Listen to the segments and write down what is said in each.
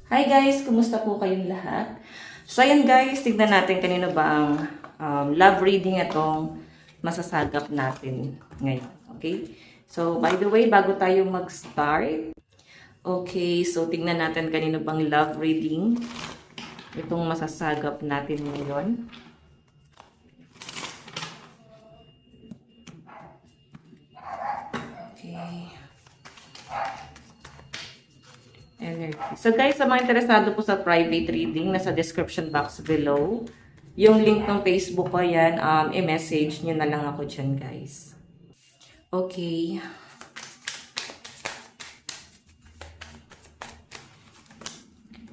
Hi guys! Kumusta po kayong lahat? So ayan guys, tignan natin kanino ba ang love reading itong masasagap natin ngayon. Okay? So by the way, bago tayo mag-start, okay, so tignan natin kanino bang love reading itong masasagap natin ngayon. Okay. Energy. So guys, sa mga interesado po sa private reading, nasa description box below. Yung link ng Facebook ko yan, i-message nyo na lang ako dyan guys. Okay.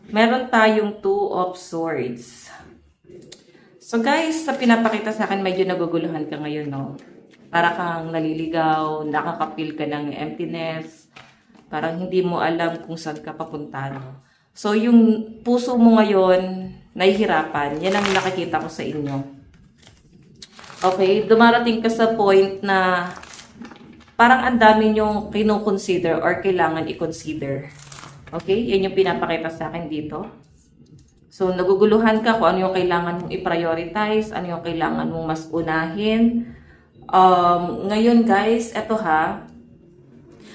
Meron tayong Two of Swords. So guys, sa pinapakita sa akin, medyo naguguluhan ka ngayon, no? Para kang naliligaw, nakakapil ka ng emptiness, parang hindi mo alam kung saan ka papunta, no? So, yung puso mo ngayon, nahihirapan. Yan ang nakikita ko sa inyo. Okay? Dumarating ka sa point na parang ang dami nyong kino-consider or kailangan i-consider. Okay? Yan yung pinapakita sa akin dito. So, naguguluhan ka kung ano yung kailangan mong i-prioritize, ano yung kailangan mong mas unahin. Ngayon guys, eto ha,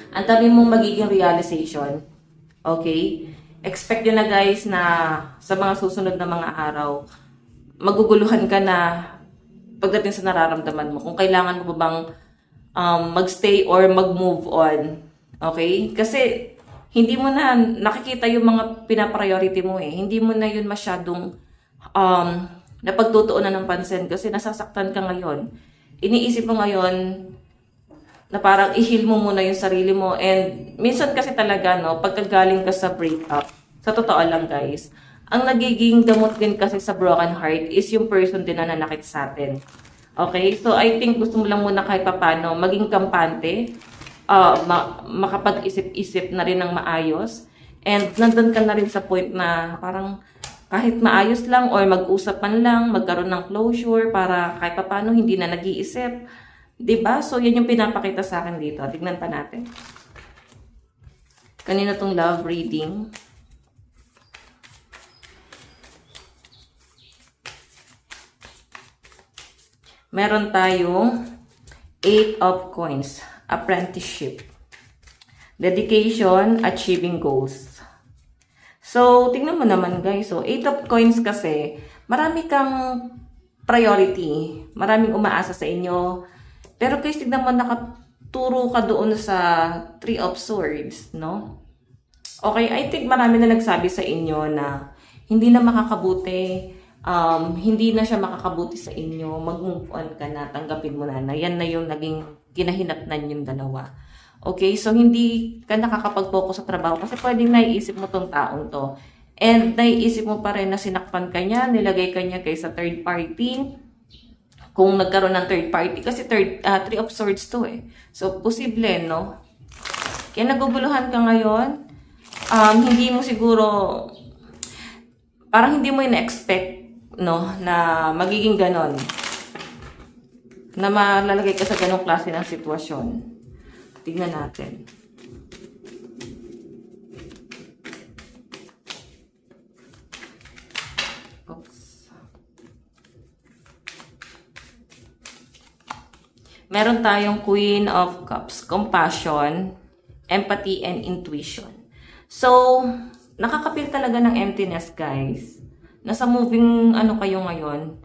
ang dami mong magiging realization. Okay? Expect nyo na guys na sa mga susunod na mga araw, maguguluhan ka na pagdating sa nararamdaman mo. Kung kailangan mo ba bang magstay or mag-move on. Okay? Kasi hindi mo na nakikita yung mga pinapriority mo eh. Hindi mo na yun masyadong napagtutuunan ng pansin kasi nasasaktan ka ngayon. Iniisip mo ngayon na parang i-heal mo muna yung sarili mo. And minsan kasi talaga, no, pagkagaling ka sa breakup, sa totoo lang guys, ang nagiging gamot din kasi sa broken heart is yung person din na nanakit sa atin. Okay? So I think gusto mo lang muna kahit papano maging kampante, makapag-isip-isip na rin ng maayos. And nandun ka na rin sa point na parang kahit maayos lang or mag-usapan lang, magkaroon ng closure para kahit papano hindi na nag-iisip. Diba? So, yan yung pinapakita sa akin dito. Tignan pa natin. Kanina tong love reading. Meron tayong 8 of Coins. Apprenticeship. Dedication, achieving goals. So, tingnan mo naman guys. So, 8 of Coins kasi, marami kang priority. Maraming umaasa sa inyo. Pero guys, tignan mo, nakaturo ka doon sa Three of Swords, no? Okay, I think marami na nagsabi sa inyo na hindi na makakabuti, hindi na siya makakabuti sa inyo, mag-move on ka na, tanggapin mo na, yan na yung naging kinahinatnan yung dalawa. Okay, so hindi ka nakakapag-focus sa trabaho kasi pwedeng naiisip mo tong taong to. And naiisip mo pa rin na sinakpan ka niya, nilagay ka niya kaysa third party, kung nagkaroon ng third party. Kasi Three of Swords to eh. So, posible, no? Kaya naguguluhan ka ngayon. Hindi mo siguro, parang hindi mo ina-expect, no? Na magiging ganon. Na malalagay ka sa ganong klase ng sitwasyon. Tignan natin. Meron tayong Queen of Cups, compassion, empathy, and intuition. So, nakakapil talaga ng emptiness, guys. Nasa moving, kayo ngayon,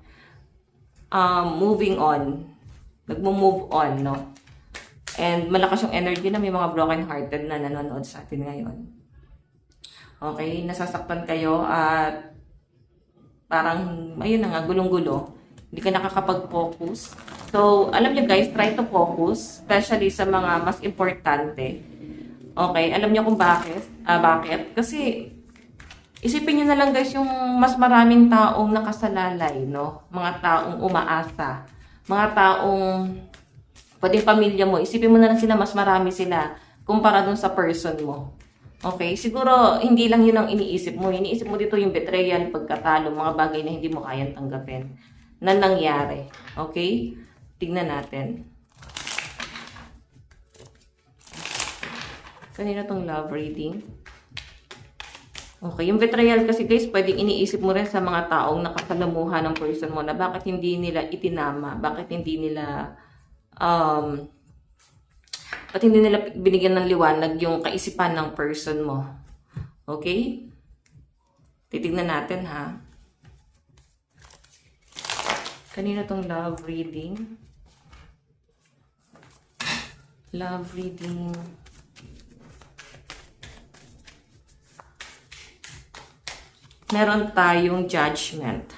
moving on. Nagmo-move on, no? And malakas yung energy na may mga broken-hearted na nanonood sa atin ngayon. Okay, nasasaktan kayo at parang, ayun na nga, gulong-gulo. Hindi ka nakakapag-focus. So, alam nyo guys, try to focus, especially sa mga mas importante. Okay, alam nyo kung bakit? Bakit? Kasi, isipin nyo na lang guys yung mas maraming taong nakasalalay, no? Mga taong umaasa. Mga taong, pwede pamilya mo, isipin mo na lang sila, mas marami sila, kumpara dun sa person mo. Okay, siguro, hindi lang yun ang iniisip mo. Iniisip mo dito yung betrayal, pagkatalo, mga bagay na hindi mo kayang tanggapin na nangyari. Okay? Tignan natin. Kanina tong love reading. Okay, yung betrayal kasi guys, pwedeng iniisip mo rin sa mga taong nakasalamuhan ng person mo na bakit hindi nila itinama, bakit hindi nila binigyan ng liwanag yung kaisipan ng person mo. Okay? Titignan natin ha. Kanina tong love reading. Love reading. Meron tayong judgment.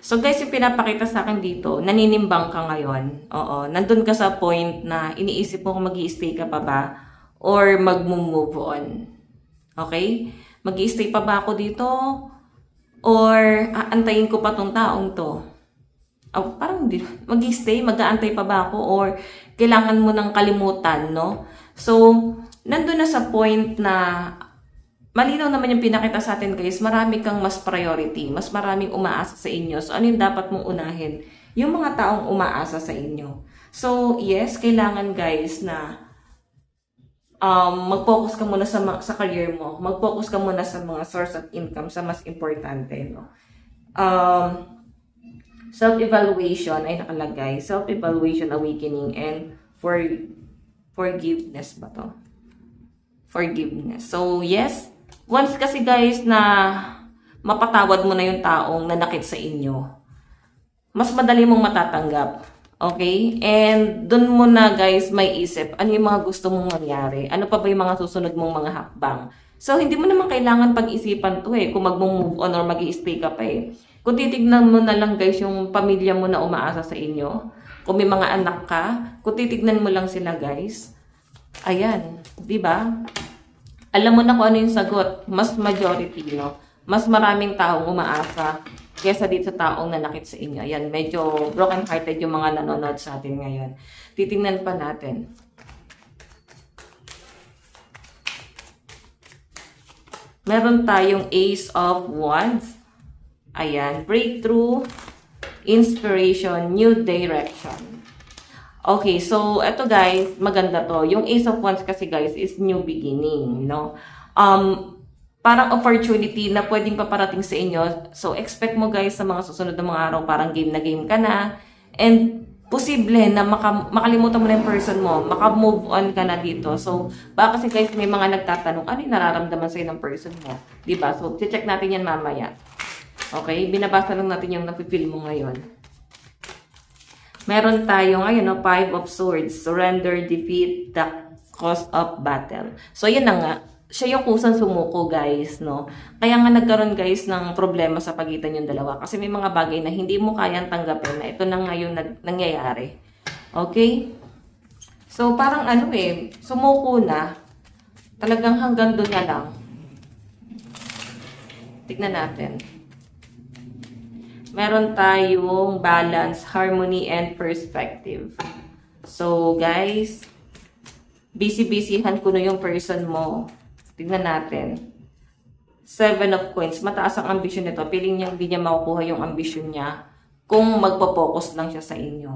So guys, yung pinapakita sa akin dito, naninimbang ka ngayon. Oo, nandun ka sa point na iniisip mo kung mag-i-stay ka pa ba or mag-move on. Okay? Mag-i-stay pa ba ako dito or aantayin ko pa tong taong to? Oh, parang hindi. Mag-i-stay, mag-aantay pa ba ako or kailangan mo ng kalimutan, no? So, nandun na sa point na malinaw naman yung pinakita sa atin guys, marami kang mas priority, mas maraming umaasa sa inyo. So, ano yung dapat mong unahin? Yung mga taong umaasa sa inyo. So, yes, kailangan guys na mag-focus ka muna sa career mo. Mag-focus ka muna sa mga source of income, sa mas importante, no? Self-evaluation ay nakalagay. Self-evaluation, awakening, and forgiveness ba to? Forgiveness. So, yes, once kasi guys na mapatawad mo na yung taong nanakit sa inyo, mas madali mong matatanggap. Okay? And dun mo na guys may isip, ano yung mga gusto mong mangyari? Ano pa ba yung mga susunod mong mga hakbang? So, hindi mo naman kailangan pag-isipan to kung mag-move on or mag-i-stay ka pa Kung titignan mo na lang guys yung pamilya mo na umaasa sa inyo, kung may mga anak ka, kung titignan mo lang sila guys, ayan, di ba? Alam mo na kung ano yung sagot. Mas majority, no? Mas maraming taong umaasa kesa dito sa taong nanakit sa inyo. Ayan, medyo broken-hearted yung mga nanonood sa atin ngayon. Titingnan pa natin. Meron tayong Ace of Wands. Ayan, breakthrough, inspiration, new direction. Okay, so ito guys, maganda to. Yung Ace of Wands kasi guys is new beginning, no? Parang opportunity na pwedeng paparating sa inyo. So expect mo guys sa mga susunod na mga araw, parang game na game ka na. And posible na makalimutan mo na yung person mo, maka-move on ka na dito. So baka kasi guys may mga nagtatanong, ano yung nararamdaman sa'yo ng person mo? Diba? So check natin yan mamaya. Okay, binabasa lang natin yung napipil mo ngayon. Meron tayong, ayun, Five of Swords. Surrender, defeat, the cost of battle. So, yun na nga. Siya yung kusang sumuko, guys, no? Kaya nga nagkaroon, guys, ng problema sa pagitan yung dalawa. Kasi may mga bagay na hindi mo kayang tanggapin na ito na nga yung nangyayari. Okay? So, parang sumuko na. Talagang hanggang doon na lang. Tignan natin. Meron tayong balance, harmony, and perspective. So, guys, busy-busyhan ko na yung person mo. Tignan natin. 7 of Coins. Mataas ang ambisyon nito. Piling niya hindi niya makukuha yung ambisyon niya kung magpo-focus lang siya sa inyo.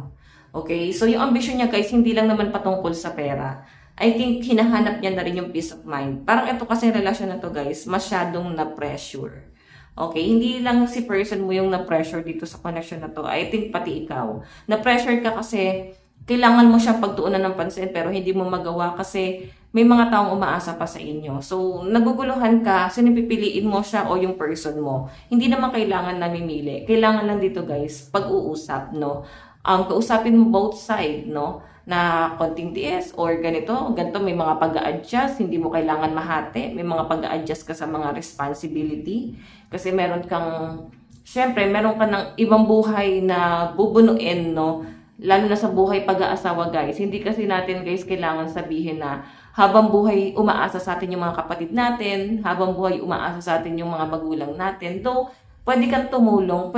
Okay? So, yung ambisyon niya, guys, hindi lang naman patungkol sa pera. I think hinahanap niya na rin yung peace of mind. Parang ito kasi relasyon na to, guys, masyadong na-pressure. Okay, hindi lang si person mo yung na-pressure dito sa connection na to. I think pati ikaw. Na-pressure ka kasi kailangan mo siya pagtuunan ng pansin pero hindi mo magawa kasi may mga taong umaasa pa sa inyo. So, naguguluhan ka, sinipipiliin mo siya o yung person mo. Hindi naman kailangan namimili. Kailangan lang dito guys, pag-uusap, no? Kausapin mo both side, no? Na konting tiis or ganito, may mga pag-a-adjust, hindi mo kailangan mahati, may mga pag-a-adjust ka sa mga responsibility kasi meron kang, syempre, meron ka ng ibang buhay na bubunuin, no? Lalo na sa buhay pag-aasawa, guys. Hindi kasi natin, guys, kailangan sabihin na habang buhay umaasa sa atin yung mga kapatid natin, habang buhay umaasa sa atin yung mga magulang natin. Though, pwede kang tumulong,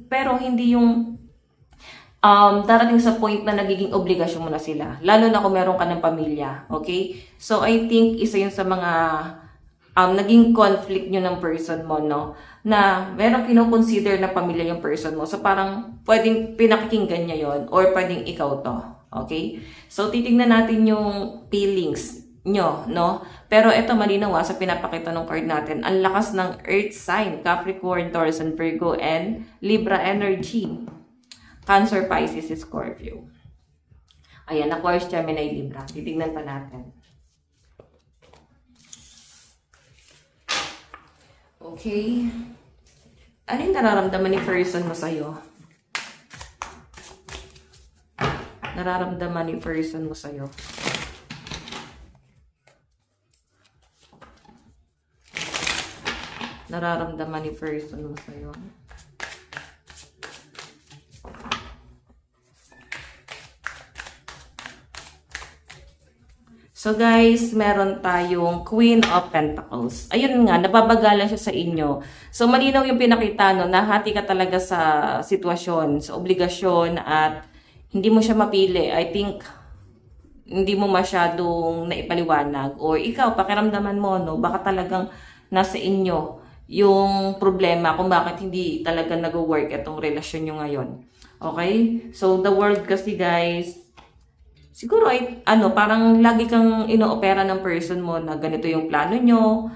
pero hindi yung darating sa point na nagiging obligasyon mo na sila. Lalo na kung meron ka ng pamilya. Okay? So, I think isa yun sa mga naging conflict nyo ng person mo, no? Na meron kinoconsider na pamilya yung person mo. So, parang pwedeng pinakikinggan niya yon or pwedeng ikaw to. Okay? So, titignan natin yung feelings nyo, no? Pero ito malinaw sa pinapakita ng card natin. Ang lakas ng Earth sign, Capricorn, Taurus, and Virgo, and Libra energy. Cancer, Pisces, Scorpio. Ayan, Aquarius, Gemini, Libra. Titignan pa natin. Okay. Ano yung nararamdaman ni person mo sa'yo? Nararamdaman ni person mo sa'yo. Nararamdaman ni person mo sa'yo. So guys, meron tayong Queen of Pentacles. Ayun nga, nababagalan siya sa inyo. So malinaw yung pinakita, no, nahati ka talaga sa sitwasyon, sa obligasyon, at hindi mo siya mapili. I think, hindi mo masyadong naipaliwanag. Or ikaw, pakiramdaman mo, no, baka talagang nasa inyo yung problema kung bakit hindi talaga nag-work itong relasyon nyo ngayon. Okay? So, the world kasi guys, siguro ay, parang lagi kang inoopera ng person mo na ganito yung plano nyo,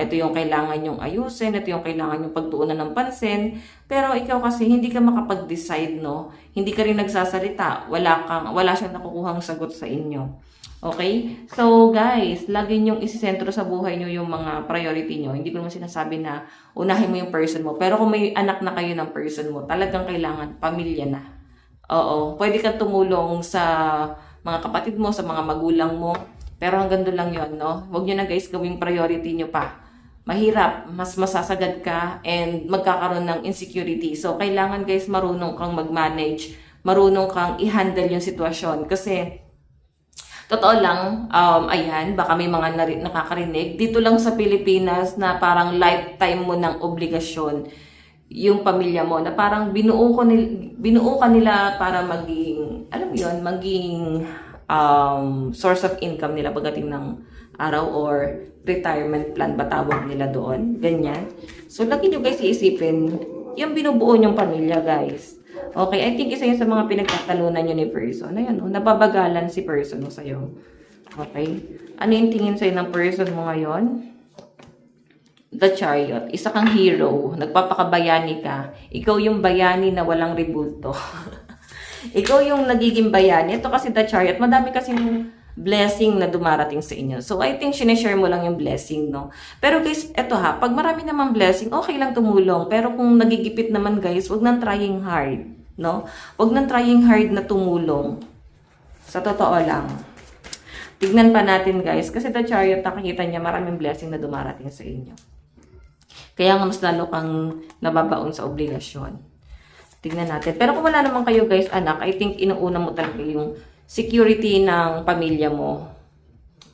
ito yung kailangan nyong ayusin, ito yung kailangan nyong pagtuunan ng pansin, pero ikaw kasi hindi ka makapag-decide, no? Hindi ka rin nagsasalita, wala siyang nakukuhang sagot sa inyo. Okay? So, guys, lagi nyong isisentro sa buhay nyo yung mga priority nyo. Hindi ko naman sinasabi na unahin mo yung person mo. Pero kung may anak na kayo ng person mo, talagang kailangan pamilya na. Oo. Pwede kang tumulong sa mga kapatid mo, sa mga magulang mo. Pero hanggang doon lang yun, no? Huwag nyo na, guys, gawing priority nyo pa. Mahirap. Mas masasagad ka and magkakaroon ng insecurity. So, kailangan, guys, marunong kang mag-manage. Marunong kang i-handle yung sitwasyon. Kasi, totoo lang, ayan, baka may mga nakakarinig. Dito lang sa Pilipinas na parang lifetime mo ng obligasyon yung pamilya mo. Na parang binuo ka nila para maging, alam mo yun, maging source of income nila pagdating ng araw or retirement plan ba tawag nila doon. Ganyan. So, lagi nyo guys iisipin, yung binubuo nyong pamilya guys. Okay, I think isa yun sa mga pinagtatalunan nyo ni person. Ayan, napabagalan si person mo sa'yo. Okay? Ano yung tingin sa'yo ng person mo ngayon? The Chariot. Isa kang hero. Nagpapakabayani ka. Ikaw yung bayani na walang rebulto. Ikaw yung nagiging bayani. Ito kasi The Chariot. Madami kasing blessing na dumarating sa inyo. So, I think sinishare mo lang yung blessing, no? Pero guys, eto ha, pag marami naman blessing, okay lang tumulong. Pero kung nagigipit naman guys, wag nang trying hard, no? Wag nang trying hard na tumulong. Sa totoo lang. Tignan pa natin guys, kasi The Chariot, nakikita niya maraming blessing na dumarating sa inyo. Kaya nga mas lalo kang nababaon sa obligasyon. Tignan natin. Pero kung wala naman kayo guys, anak, I think inuuna mo talaga yung security ng pamilya mo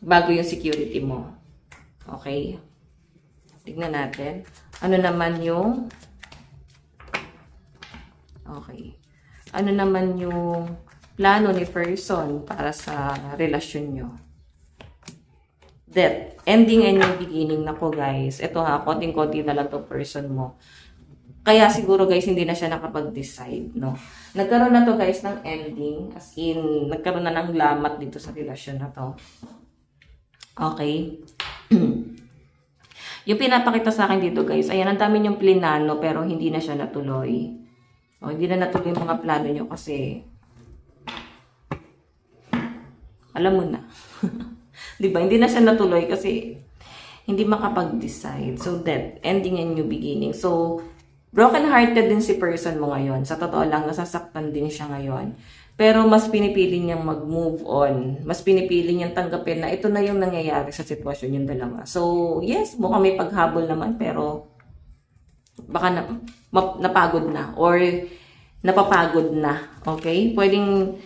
bago yung security mo. Okay? Tignan natin. Ano naman yung okay. Ano naman yung plano ni person para sa relasyon nyo? Death. Ending and new beginning. Nako guys. Ito ha, konting-konti na lang to person mo. Kaya siguro guys, hindi na siya nakapag-decide, no? Nagkaroon na to guys ng ending. As in, nagkaroon na ng lamat dito sa relasyon na to. Okay? Yung pinapakita sa akin dito guys, ayan, ang dami niyong plinano pero hindi na siya natuloy. O, hindi na natuloy yung mga plano niyo kasi alam mo na. Diba? Hindi na siya natuloy kasi hindi makapag-decide. So, death. Ending and new beginning. So, broken-hearted din si person mo ngayon. Sa totoo lang, nasasaktan din siya ngayon. Pero mas pinipili niyang mag-move on. Mas pinipili niyang tanggapin na ito na yung nangyayari sa sitwasyon yung dalawa. So, yes, mukhang may paghabol naman, pero baka napagod na or napapagod na. Okay? Pwedeng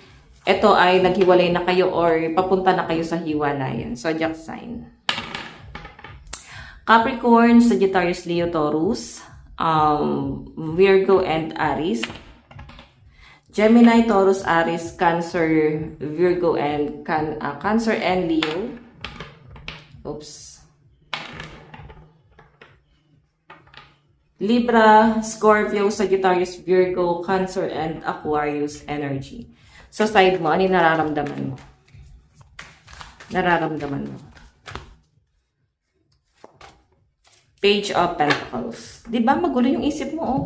ito ay naghiwalay na kayo or papunta na kayo sa hiwalayan. Zodiac sign. Capricorn, Sagittarius, Leo, Taurus, Virgo and Aries. Gemini, Taurus, Aries, Cancer, Virgo and Cancer and Leo. Oops. Libra, Scorpio, Sagittarius, Virgo, Cancer and Aquarius energy. So side mo, ano yung nararamdaman mo? nararamdaman mo. Page of Pentacles. Di ba magulo yung isip mo, oh.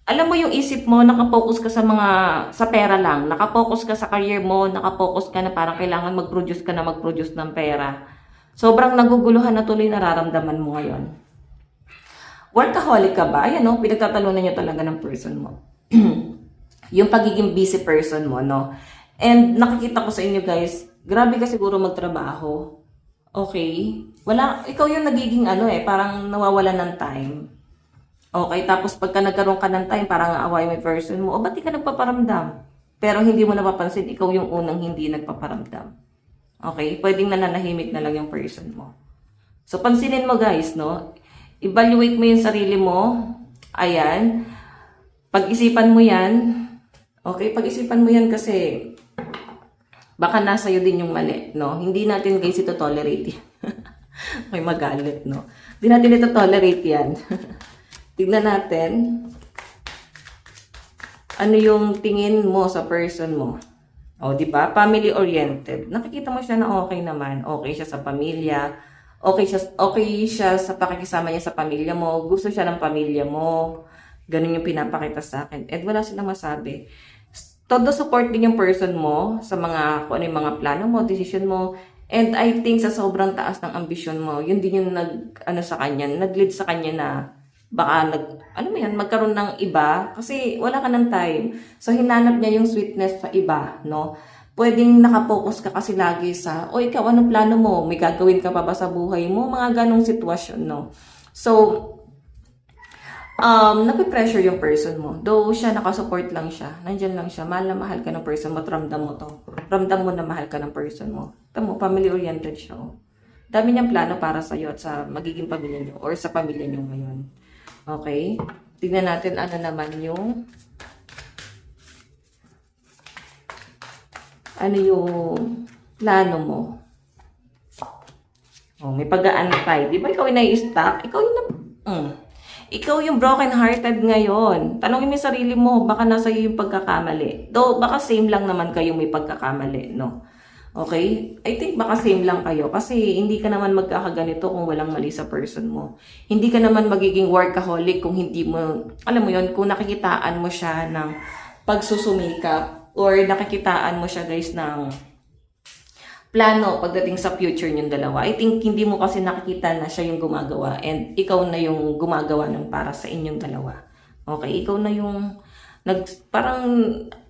Alam mo yung isip mo, nakapokus ka sa pera lang. Nakapokus ka sa career mo, nakapokus ka na parang kailangan mag-produce ng pera. Sobrang naguguluhan na tuloy nararamdaman mo ngayon. Workaholic ka ba? Ayan, no? Pinagtatalunan nyo talaga ng person mo. Yung pagiging busy person mo, no? And nakikita ko sa inyo, guys, grabe ka siguro magtrabaho. Okay? Ikaw yung nagiging parang nawawalan ng time. Okay, tapos pagka nagkaroon ka ng time, parang aaway may person mo, ba't di ka nagpaparamdam? Pero hindi mo napapansin, ikaw yung unang hindi nagpaparamdam. Okay, pwedeng nananahimik na lang yung person mo. So, pansinin mo guys, no? Evaluate mo yung sarili mo. Ayan. Pag-isipan mo yan. Okay, pag-isipan mo yan kasi baka nasa iyo din yung mali, no? Hindi natin guys ito tolerate yan. Okay, magalit, no? Hindi natin ito tolerate yan. Tignan natin. Ano yung tingin mo sa person mo? O, di ba? Family-oriented. Nakikita mo siya na okay naman. Okay siya sa pamilya. Okay siya sa pakikisama niya sa pamilya mo. Gusto siya ng pamilya mo. Ganun yung pinapakita sa akin. And wala silang masabi. Todo support din yung person mo sa kung ano yung mga plano mo, decision mo. And I think sa sobrang taas ng ambisyon mo, yun din yung nag-lead sa kanya na baka magkaroon ng iba kasi wala ka ng time. So, hinanap niya yung sweetness sa iba, no? Pwedeng nakapokus ka kasi lagi sa, ikaw, anong plano mo? May gagawin ka pa ba sa buhay mo? Mga ganong sitwasyon, no? So, napipressure yung person mo. Though siya, nakasupport lang siya. Nandyan lang siya. Mahal na mahal ka ng person mo. Ramdam mo to. Ramdam mo na mahal ka ng person mo. Tamo, family-oriented siya, oh. Dami niyang plano para sa'yo at sa magiging pamilya niyo or sa pamilya niyo ngayon. Okay? Tignan natin ano naman yung plano mo. May pag-aantay. Di ba ikaw yung nai-stuck? Ikaw yung broken-hearted ngayon. Tanongin mo yung sarili mo, baka nasa iyo yung pagkakamali. Though, baka same lang naman kayo may pagkakamali, no? Okay? I think baka same lang kayo kasi hindi ka naman magkakaganito kung walang mali sa person mo. Hindi ka naman magiging workaholic kung hindi mo, alam mo yon, kung nakikitaan mo siya ng pagsusumikap or nakikitaan mo siya guys ng plano pagdating sa future niyong dalawa. I think hindi mo kasi nakikita na siya yung gumagawa and ikaw na yung gumagawa ng para sa inyong dalawa. Okay? Ikaw na yung nagpaplano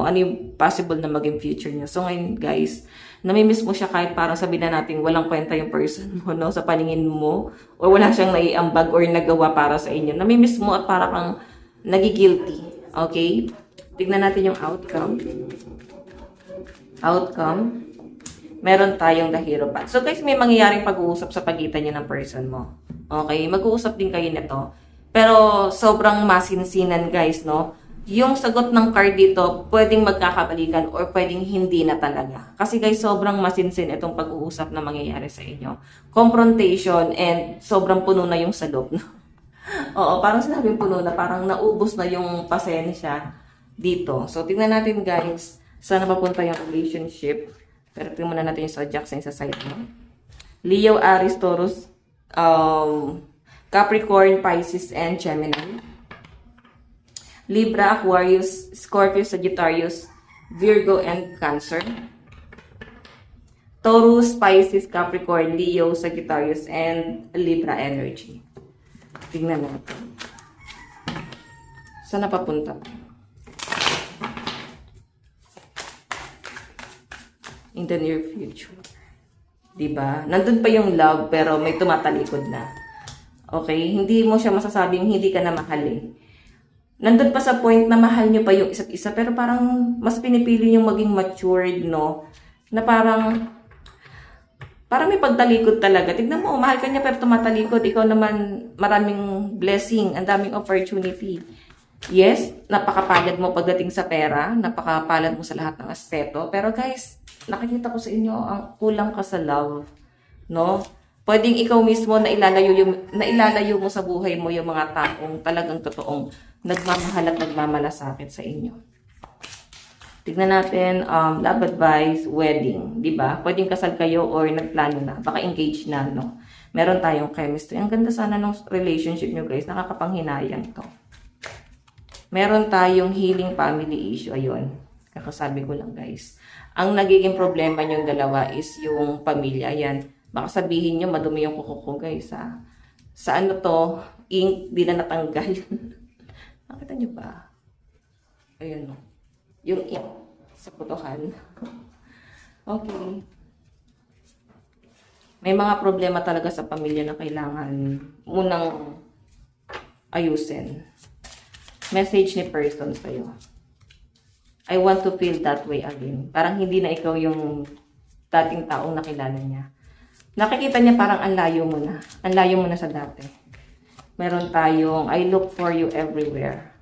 ano yung possible na maging future niyo. So ngayon guys, namimiss mo siya kahit parang sabihin na natin walang kwenta yung person mo, no, sa paningin mo o wala siyang naiambag or nagawa para sa inyo. Namimiss mo at parang kang nagigilty. Okay? Tignan natin yung outcome. Meron tayong the hero path. So guys, may mangyayaring pag-uusap sa pagitan niyo ng person mo. Okay? Mag-uusap din kayo nito. Pero sobrang masinsinan guys, no? Yung sagot ng card dito, pwedeng magkakabalikan or pwedeng hindi na talaga. Kasi guys, sobrang masinsin itong pag-uusap na mangyayari sa inyo. Confrontation and sobrang puno na yung salop. No? Oo, parang sinabing puno na, parang naubos na yung pasensya dito. So, tingnan natin guys, saan napapunta yung relationship. Pero tingnan muna natin yung zodiac sign sa side mo. Leo, Aries, Taurus, Capricorn, Pisces, and Gemini. Libra, Aquarius, Scorpio, Sagittarius, Virgo, and Cancer. Taurus, Pisces, Capricorn, Leo, Sagittarius, and Libra energy. Tingnan natin. Saan napapunta? In the near future. Diba? Nandun pa yung love, pero may tumatalikod na. Okay? Hindi mo siya masasabing hindi ka na mahal eh. Nandun pa sa point na mahal nyo pa yung isa't isa, pero parang mas pinipili yung maging matured, no? Na parang may pagtalikod talaga. Tignan mo, mahal ka niya pero tumatalikod. Ikaw naman, maraming blessing, ang daming opportunity. Yes, napakapalad mo pagdating sa pera, napakapalad mo sa lahat ng aspeto. Pero guys, nakikita ko sa inyo, ang kulang ka sa love, no? Pwedeng ikaw mismo na ilalayo mo sa buhay mo yung mga taong talagang totoong nagmamahal at nagmamalasakit sa inyo. Tignan natin, love advice, wedding, di ba? Pwedeng kasal kayo or nagplano na, baka engaged na, no? Meron tayong chemistry. Ang ganda sana ng relationship nyo, guys. Nakakapanghinayang to. Meron tayong healing family issue. Ayun. Kakasabi ko lang, guys. Ang nagiging problema nyong dalawa is yung pamilya. Ayan. Baka sabihin nyo, madumi yung kuko ko, guys, ha? Sa ano to, ink, di na natanggal. Nakita nyo ba? Ayan, no? Yung ink sa putuhan. Okay. May mga problema talaga sa pamilya na kailangan munang ayusin. Message ni person sa'yo. I want to feel that way again. Parang hindi na ikaw yung dating taong nakilala niya. Nakikita niya parang ang layo mo na. Ang layo mo na sa dati. Meron tayong I look for you everywhere.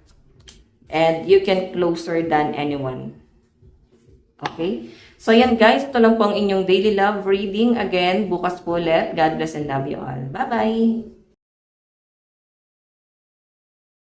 And you can closer than anyone. Okay? So yan guys, ito lang po ang inyong daily love reading. Again, bukas po ulit. God bless and love you all. Bye-bye!